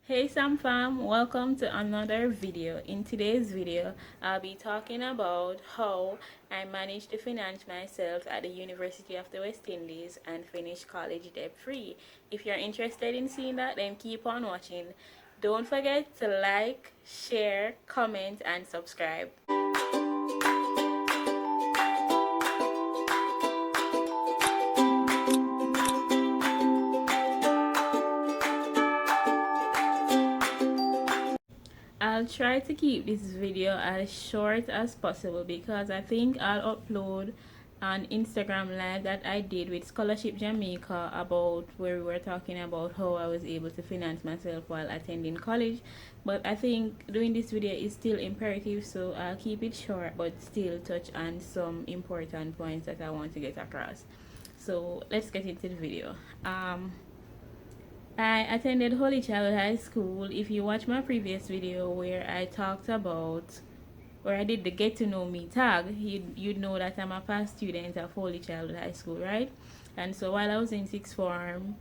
Hey Sam fam, welcome to another video. In today's video, I'll be talking about how I managed to finance myself at the University of the West Indies and finish college debt free. If you're interested in seeing that, then keep on watching. Don't forget to like, share, comment, and subscribe. I'll try to keep this video as short as possible because I think I'll upload an Instagram live that I did with Scholarship Jamaica about where we were talking about how I was able to finance myself while attending college. But I think doing this video is still imperative, so I'll keep it short but still touch on some important points that I want to get across. So let's get into the video. I attended Holy Child High School. If you watch my previous video where I talked about, where I did the get to know me tag, you'd know that I'm a past student of Holy Child High School, right? And so while I was in sixth form,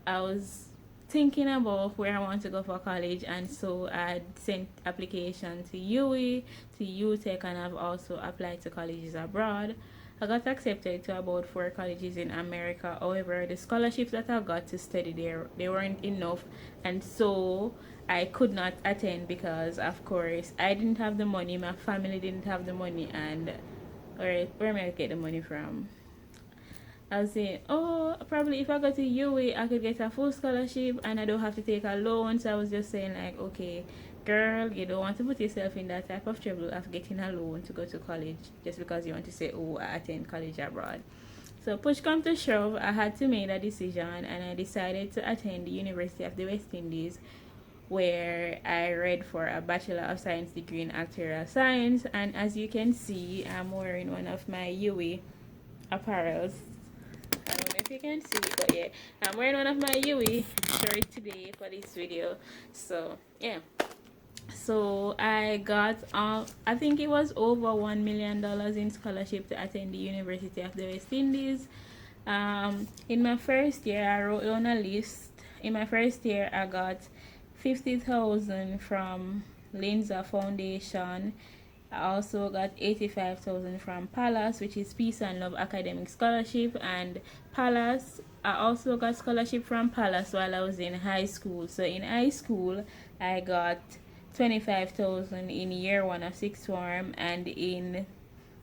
I was thinking about where I want to go for college, and so I sent application to UWI, to UTech, and I've also applied to colleges abroad. I got accepted to about 4 colleges in America. However, the scholarships that I got to study there, they weren't enough, and so I could not attend because, of course, I didn't have the money, my family didn't have the money, and where am I get the money from? I was saying, oh, probably if I go to UWI, I could get a full scholarship and I don't have to take a loan. So I was just saying, like, okay, girl, you don't want to put yourself in that type of trouble of getting a loan to go to college just because you want to say, oh, I attend college abroad. So push come to shove, I had to make a decision and I decided to attend the University of the West Indies, where I read for a Bachelor of Science degree in Actuarial Science. And as you can see, I'm wearing one of my UWI apparels. I don't know if you can see, but yeah, I'm wearing one of my UWI shirt today for this video. So yeah, so I got I think it was over $1 million in scholarship to attend the University of the West Indies. In my first year, I wrote on a list. In my first year, I got 50,000 from Linza Foundation. I also got 85,000 from Palace, which is Peace and Love Academic Scholarship. And Palace, I also got scholarship from Palace while I was in high school. So in high school, I got 25,000 in year 1 of sixth form, and in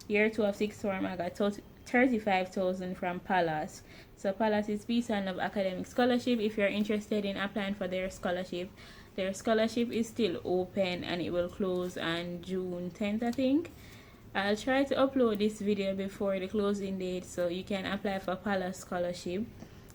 year 2 of sixth form, I got 35,000 from Palace. So Palace is Peace and Love Academic Scholarship. If you're interested in applying for their scholarship is still open and it will close on June 10th, I think. I'll try to upload this video before the closing date so you can apply for Palace scholarship.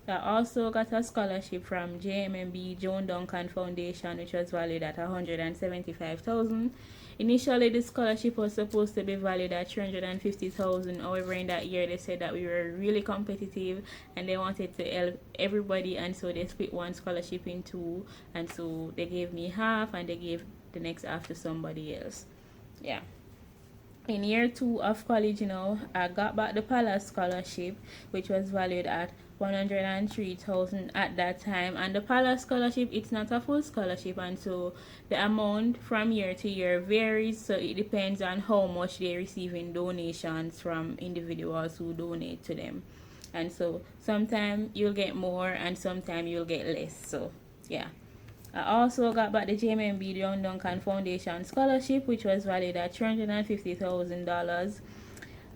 I also got a scholarship from JMMB Joan Duncan Foundation, which was valued at 175,000. Initially, the scholarship was supposed to be valued at 350,000. However, in that year, they said that we were really competitive and they wanted to help everybody, and so they split one scholarship in two. And so they gave me half, and they gave the next half to somebody else. Yeah. In year 2 of college, I got back the Palace scholarship, which was valued at 103,000 at that time. And the Palace scholarship, it's not a full scholarship, and so the amount from year to year varies. So it depends on how much they receive in donations from individuals who donate to them. And so sometimes you'll get more and sometimes you'll get less. So yeah. I also got back the JMMB John Duncan Foundation scholarship, which was valued at $350,000.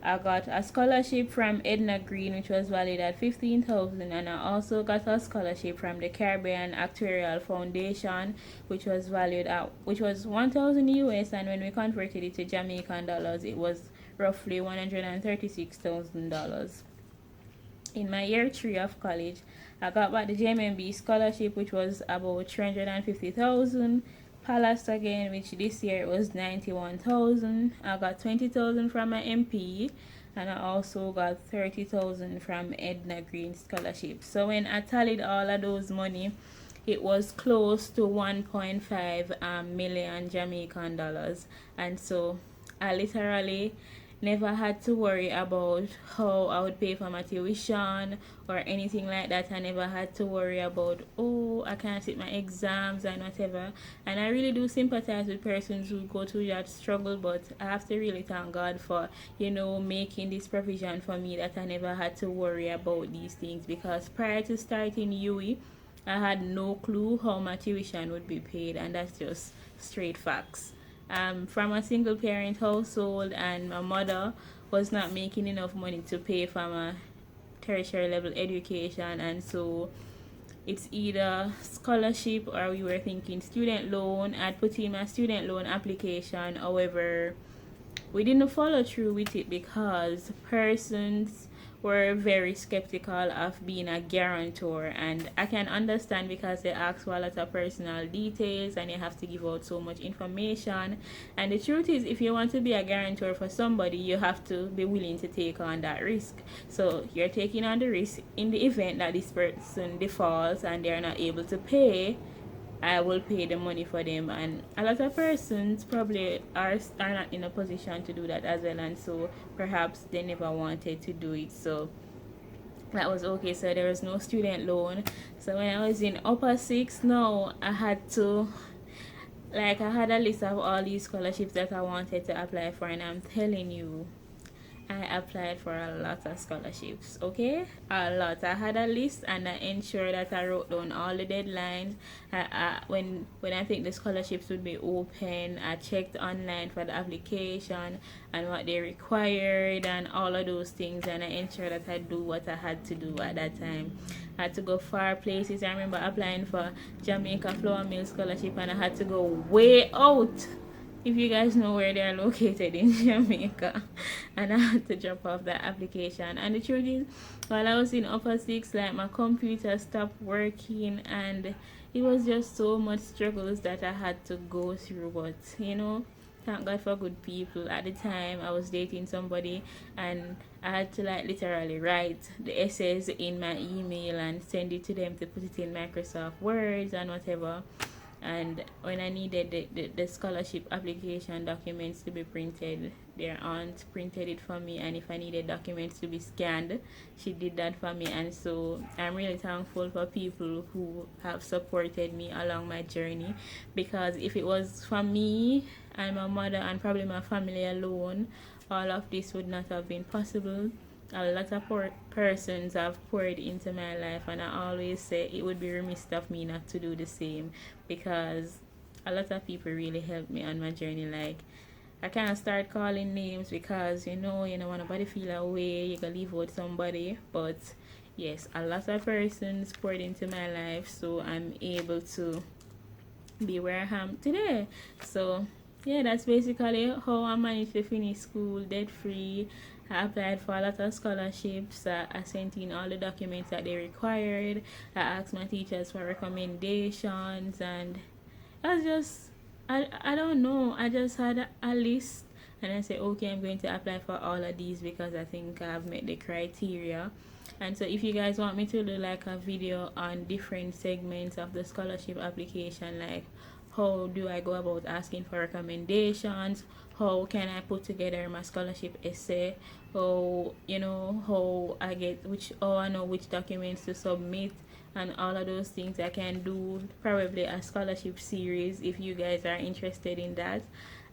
I got a scholarship from Edna Green, which was valued at $15,000, and I also got a scholarship from the Caribbean Actuarial Foundation, which was valued at $1,000 US, and when we converted it to Jamaican dollars, it was roughly $136,000. In my year 3 of college, I got back the JMMB scholarship, which was about 350,000. Palace again, which this year was 91,000. I got 20,000 from my MP, and I also got 30,000 from Edna Green scholarship. So when I tallied all of those money, it was close to 1.5 million Jamaican dollars. And so I literally never had to worry about how I would pay for my tuition or anything like that. I never had to worry about, oh, I can't sit my exams and whatever. And I really do sympathize with persons who go through that struggle, but I have to really thank God for, making this provision for me, that I never had to worry about these things, because prior to starting UE, I had no clue how my tuition would be paid, and that's just straight facts. From a single parent household, and my mother was not making enough money to pay for my tertiary level education, and so it's either scholarship or we were thinking student loan. I'd put in my student loan application, however we didn't follow through with it because persons were very skeptical of being a guarantor, and I can understand because they ask for a lot of personal details and you have to give out so much information. And the truth is, if you want to be a guarantor for somebody, you have to be willing to take on that risk. So you're taking on the risk in the event that this person defaults and they're not able to pay. I will pay the money for them, and a lot of persons probably are not in a position to do that as well, and so perhaps they never wanted to do it. So that was okay. So there was no student loan. So when I was in upper six, now I had to, I had a list of all these scholarships that I wanted to apply for, and I'm telling you, I applied for a lot of scholarships, okay? A lot. I had a list and I ensured that I wrote down all the deadlines. When I think the scholarships would be open, I checked online for the application and what they required and all of those things, and I ensured that I do what I had to do at that time. I had to go far places. I remember applying for Jamaica Flour Mill Scholarship, and I had to go way out, if you guys know where they are located in Jamaica, and I had to drop off that application. And the truth is, while I was in upper six, my computer stopped working, and it was just so much struggles that I had to go through. But thank God for good people. At the time, I was dating somebody, and I had to literally write the essays in my email and send it to them to put it in Microsoft Words and whatever. And when I needed the scholarship application documents to be printed, their aunt printed it for me, and if I needed documents to be scanned, she did that for me. And so I'm really thankful for people who have supported me along my journey, because if it was for me and my mother and probably my family alone, all of this would not have been possible. A lot of persons have poured into my life, and I always say it would be remiss of me not to do the same, because a lot of people really helped me on my journey. I can't start calling names because you don't want nobody feel away, you can leave out somebody, but yes, a lot of persons poured into my life, so I'm able to be where I am today. So yeah, that's basically how I managed to finish school debt free. I applied for a lot of scholarships. I sent in all the documents that they required. I asked my teachers for recommendations, and I was just, I don't know, I just had a list, and I said, okay, I'm going to apply for all of these because I think I've met the criteria. And so if you guys want me to do a video on different segments of the scholarship application, how do I go about asking for recommendations, how can I put together my scholarship essay, how I know which documents to submit, and all of those things, I can do probably a scholarship series if you guys are interested in that,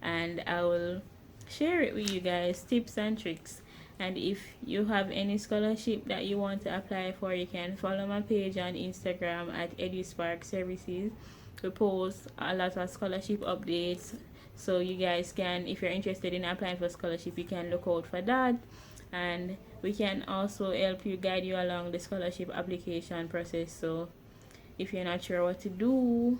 and I will share it with you guys, tips and tricks. And if you have any scholarship that you want to apply for, you can follow my page on Instagram at EduSpark Services. We post a lot of scholarship updates, so you guys can, if you're interested in applying for scholarship, you can look out for that. And we can also help you, guide you along the scholarship application process. So if you're not sure what to do,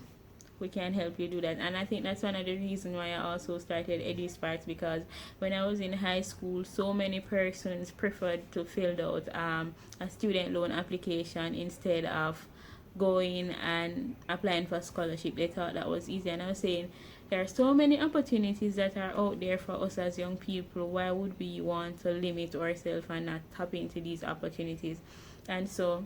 we can help you do that. And I think that's one of the reasons why I also started EduSparks, because when I was in high school, so many persons preferred to fill out a student loan application instead of going and applying for scholarship. They thought that was easy, and I was saying there are so many opportunities that are out there for us as young people. Why would we want to limit ourselves and not tap into these opportunities? And so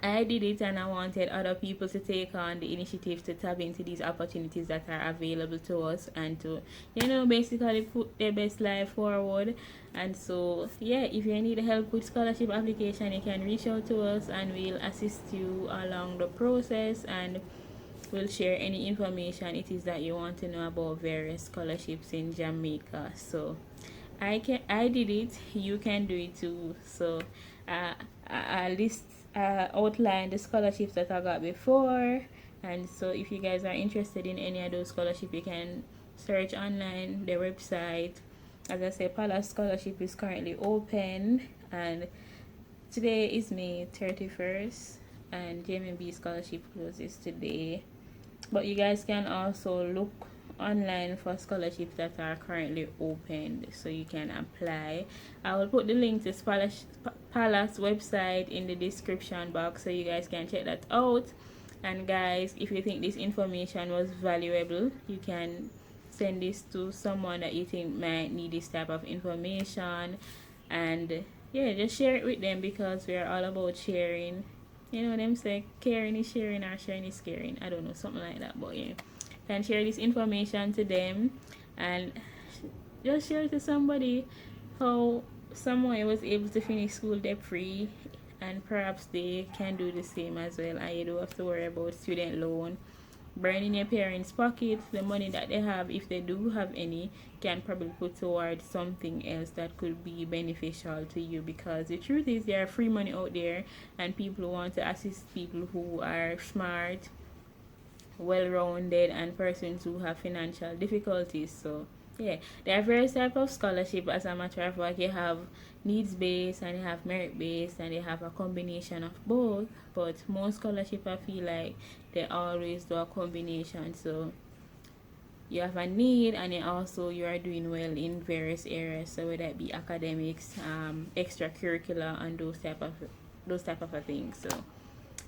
I did it, and I wanted other people to take on the initiative to tap into these opportunities that are available to us, and to, basically put their best life forward. And so, yeah, if you need help with scholarship application, you can reach out to us and we'll assist you along the process, and we'll share any information it is that you want to know about various scholarships in Jamaica. So I did it, you can do it too. So uh, I list outline the scholarships that I got before, and so if you guys are interested in any of those scholarships, you can search online the website. As I said, Palace scholarship is currently open, and today is May 31st, and JMB scholarship closes today. But you guys can also look online for scholarships that are currently open, so you can apply. I will put the link to Palace website in the description box, so you guys can check that out. And guys, if you think this information was valuable, you can send this to someone that you think might need this type of information. And yeah, just share it with them, because we're all about sharing. Them say caring is sharing, or sharing is caring. I don't know, something like that. But yeah, can share this information to them, and just share to somebody how someone was able to finish school debt free, and perhaps they can do the same as well, and you don't have to worry about student loan burning your parents' pocket. The money that they have, if they do have any, can probably put towards something else that could be beneficial to you, because the truth is there are free money out there, and people want to assist people who are smart, well-rounded, and persons who have financial difficulties. So yeah, there are various types of scholarship. As a matter of fact, you have needs-based, and you have merit-based, and you have a combination of both. But most scholarship, I feel like they always do a combination. So you have a need, and you are doing well in various areas, so whether it be academics, extracurricular, and those type of things. So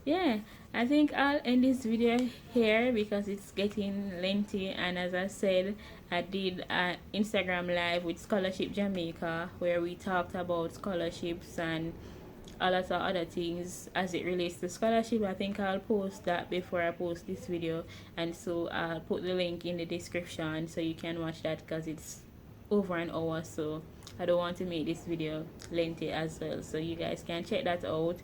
yeah, I think I'll end this video here because it's getting lengthy. And as I said, I did an Instagram live with Scholarship Jamaica, where we talked about scholarships and a lot of other things as it relates to scholarship. I think I'll post that before I post this video, and so I'll put the link in the description so you can watch that, because it's over an hour, so I don't want to make this video lengthy as well, so you guys can check that out.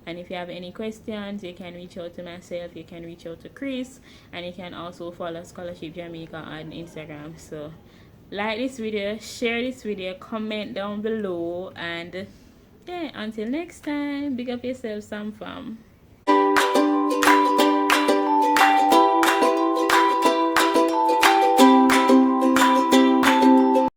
And if you have any questions, you can reach out to myself, you can reach out to Chris, and you can also follow Scholarship Jamaica on Instagram. So like this video, share this video, comment down below, and yeah, until next time, big up yourself, some fam.